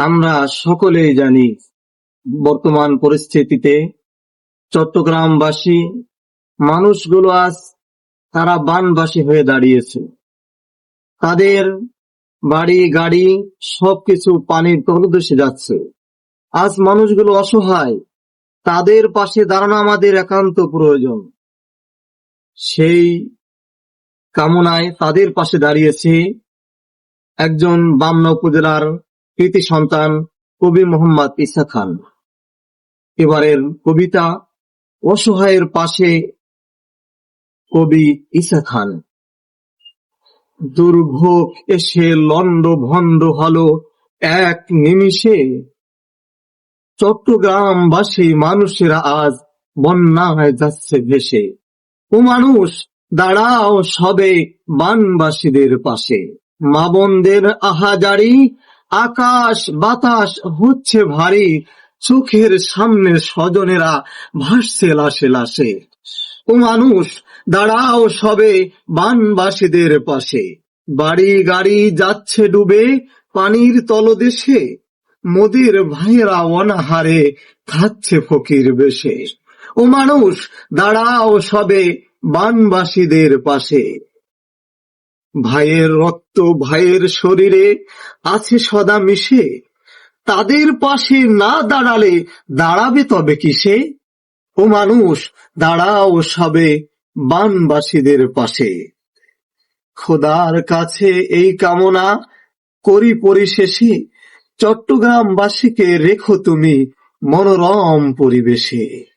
আমরা সকলেই জানি বর্তমান পরিস্থিতিতে চট্টগ্রামবাসী মানুষগুলো আজ তারা বানবাসী হয়ে দাঁড়িয়েছে। তাদের বাড়ি গাড়ি সবকিছু পানির তলদেশে যাচ্ছে। আজ মানুষগুলো অসহায়, তাদের পাশে দাঁড়ানো আমাদের একান্ত প্রয়োজন। সেই কামনায় তাদের পাশে দাঁড়িয়েছে একজন বামনা উপজেলার কৃতি সন্তান কবি মোহাম্মদ ঈসা খান। এবারের কবিতা অসহায়ের পাশে কবি ঈসা খান। দুর্ভোগ এসে লন্ড ভন্ড হলো এক নিমিষে, চট্টগ্রামবাসী মানুষেরা আজ বন্যায় যাচ্ছে ভেসে। ও মানুষ দাঁড়াও সবে বানবাসীদের পাশে। মা বোনদের আহাজারি, আকাশ বাতাস হচ্ছে ভারী, চোখের সামনে স্বজনেরা ভাসছে লাশে লাশে। ও মানুষ দাঁড়াও সবে বানবাসীদের পাশে। বাড়ি গাড়ি যাচ্ছে ডুবে পানির তলদেশে, মোদের ভাইয়েরা অনাহারে খাচ্ছে ফকির বেশে। ও মানুষ দাঁড়াও সবে বানবাসীদের পাশে। ভাইয়ের রক্ত ভাইয়ের শরীরে আছে সদা মিশে, তাদের পাশে না দাঁড়ালে দাঁড়াবে তবে কিসে? ও মানুষ দাঁড়াও সবে বানবাসীদের পাশে। খোদার কাছে এই কামনা করি পরিশেষে, চট্টগ্রামবাসীকে রেখো তুমি মনোরম পরিবেশে।